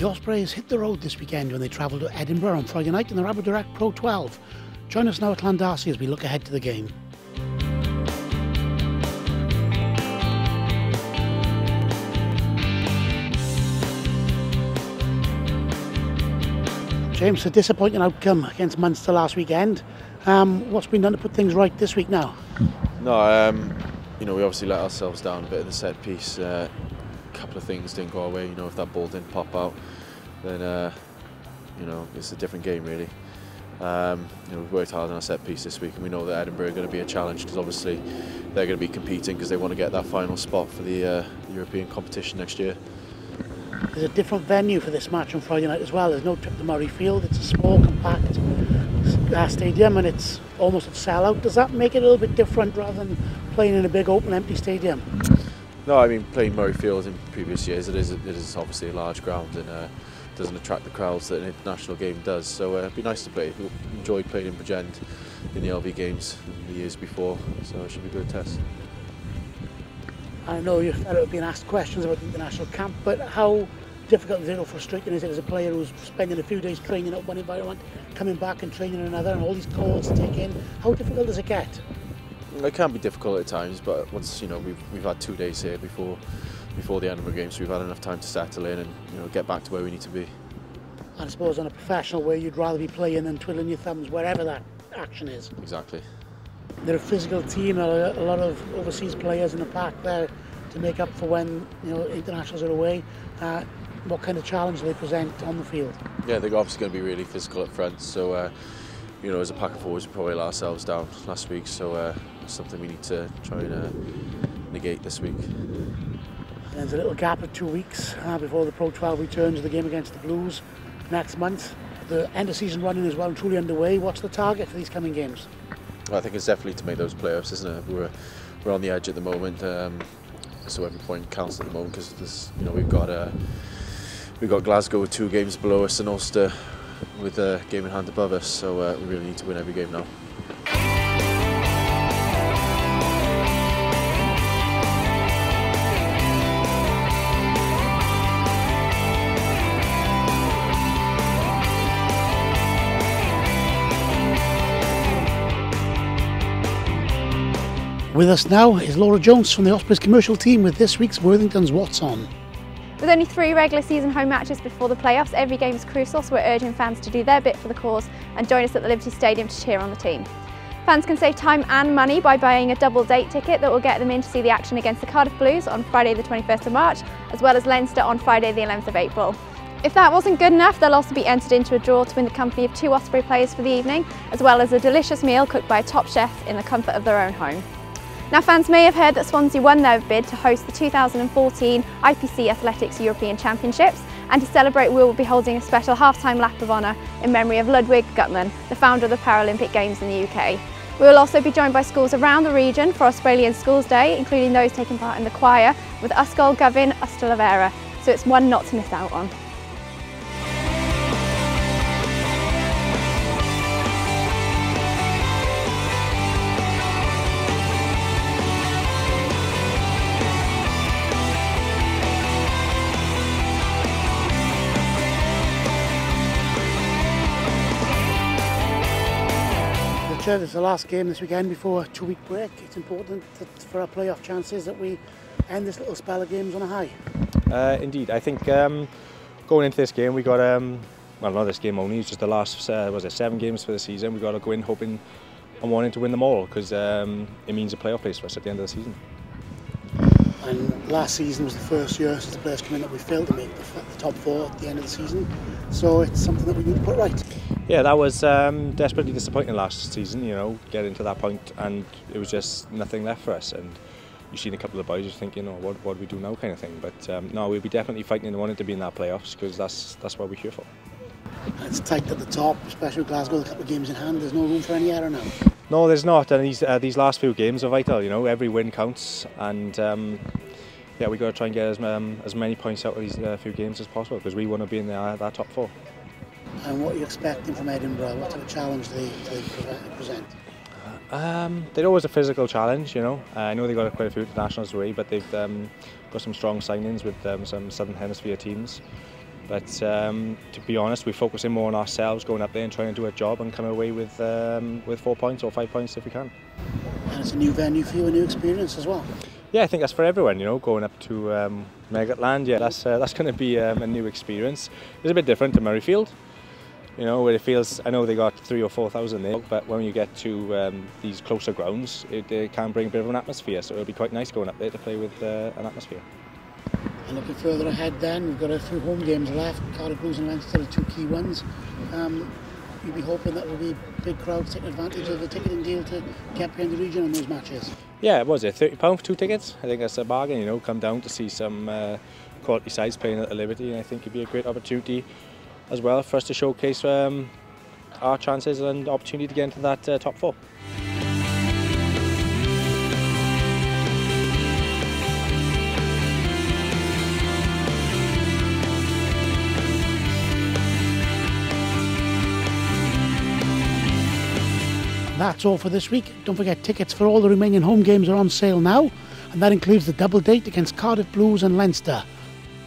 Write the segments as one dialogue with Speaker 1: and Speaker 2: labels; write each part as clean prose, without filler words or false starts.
Speaker 1: The Ospreys hit the road this weekend when they travelled to Edinburgh on Friday night in the RaboDirect PRO12. Join us now at Llandarcy as we look ahead to the game. James, a disappointing outcome against Munster last weekend. What's been done to put things right this week now?
Speaker 2: No, we obviously let ourselves down a bit in the set piece. A couple of things didn't go our way. If that ball didn't pop out, then it's a different game really. We've worked hard on our set piece this week, and we know that Edinburgh are going to be a challenge because obviously they're going to be competing because they want to get that final spot for the European competition next year.
Speaker 1: There's a different venue for this match on Friday night as well. There's no trip to Murrayfield. It's a small, compact stadium, and it's almost a sellout. Does that make it a little bit different rather than playing in a big, open, empty stadium?
Speaker 2: No, I mean, playing Murrayfield in previous years, it is obviously a large ground and doesn't attract the crowds that an international game does. So it'd be nice to play. We enjoyed playing in Bridgend in the LV games the years before, so it should be a good test.
Speaker 1: I know you're fed up being asked questions about the international camp, but how difficult is it or frustrating is it as a player who's spending a few days training at one environment, coming back and training in another, and all these calls to take in? How difficult does it get?
Speaker 2: It can be difficult at times, but once we've had 2 days here before the Edinburgh game, so we've had enough time to settle in and get back to where we need to be.
Speaker 1: I suppose on a professional way, you'd rather be playing than twiddling your thumbs wherever that action is.
Speaker 2: Exactly.
Speaker 1: They're a physical team, a lot of overseas players in the pack there to make up for when internationals are away. What kind of challenge do they present on the field? Yeah,
Speaker 2: they're obviously going to be really physical up front, so as a pack of forwards we probably let ourselves down last week, so it's something we need to try and negate this week.
Speaker 1: And there's a little gap of 2 weeks before the Pro12 returns to the game against the Blues next month. The end of season running is well and truly underway. What's the target for these coming games?
Speaker 2: Well, I think it's definitely to make those playoffs, isn't it? We're on the edge at the moment, so every point counts at the moment because we've got Glasgow with 2 games below us and Ulster with a game in hand above us, so we really need to win every game now.
Speaker 1: With us now is Laura Jones from the Ospreys Commercial team with this week's Worthington's What's On.
Speaker 3: With only 3 regular season home matches before the playoffs, every game is crucial, so we're urging fans to do their bit for the cause and join us at the Liberty Stadium to cheer on the team. Fans can save time and money by buying a double date ticket that will get them in to see the action against the Cardiff Blues on Friday the 21st of March, as well as Leinster on Friday the 11th of April. If that wasn't good enough, they'll also be entered into a draw to win the company of 2 Osprey players for the evening, as well as a delicious meal cooked by a top chef in the comfort of their own home. Now, fans may have heard that Swansea won their bid to host the 2014 IPC Athletics European Championships, and to celebrate we will be holding a special half-time lap of honour in memory of Ludwig Gutmann, the founder of the Paralympic Games in the UK. We will also be joined by schools around the region for Australian Schools Day, including those taking part in the choir with Ysgol Gyfun Ystalyfera, so it's one not to miss out on.
Speaker 1: It's the last game this weekend before a 2-week break. It's important for our playoff chances that we end this little spell of games on a high.
Speaker 4: Indeed, I think going into this game we got, well, not this game only, it's just the last 7 games for the season. We've got to go in hoping and wanting to win them all because it means a playoff place for us at the end of the season.
Speaker 1: And last season was the first year since the players come in that we failed to make the top 4 at the end of the season, so it's something that we need to put right.
Speaker 4: Yeah, that was desperately disappointing last season, getting to that point and it was just nothing left for us, and you've seen a couple of the boys just thinking, what do we do now kind of thing, but no, we'll be definitely fighting and wanting to be in that playoffs because that's what we're here for.
Speaker 1: It's tight at the top, especially with Glasgow, a couple of games in hand. There's no room for any error now.
Speaker 4: No, there's not, and these last few games are vital. Every win counts, and yeah, we got to try and get as many points out of these few games as possible because we want to be in that top 4.
Speaker 1: And what are you expecting from Edinburgh? What type of challenge do they present?
Speaker 4: They're always a physical challenge, I know they've got quite a few internationals away, but they've got some strong signings with some Southern Hemisphere teams. But to be honest, we're focusing more on ourselves, going up there and trying to do a job and come away with 4 points or 5 points if we can.
Speaker 1: And it's a new venue for you, a new experience as well.
Speaker 4: Yeah, I think that's for everyone, you know, going up to Meggetland. Yeah, that's going to be a new experience. It's a bit different to Murrayfield, you know, where it feels, I know they got 3,000 or 4,000 there, but when you get to these closer grounds, it can bring a bit of an atmosphere, so it'll be quite nice going up there to play with an atmosphere.
Speaker 1: And looking further ahead then, we've got a few home games left. Cardiff Blues and Leinster are 2 key ones. You'll be hoping that will be big crowds taking advantage of the ticketing deal to get behind the region on those matches. Yeah,
Speaker 4: what was it, £30 for 2 tickets? I think that's a bargain, you know, come down to see some quality sides playing at the Liberty, and I think it'd be a great opportunity as well for us to showcase our chances and opportunity to get into that top 4.
Speaker 1: That's all for this week. Don't forget, tickets for all the remaining home games are on sale now, and that includes the double date against Cardiff Blues and Leinster.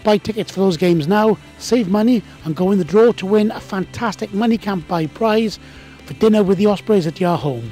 Speaker 1: Buy tickets for those games now, save money, and go in the draw to win a fantastic Money Can't Buy prize for dinner with the Ospreys at your home.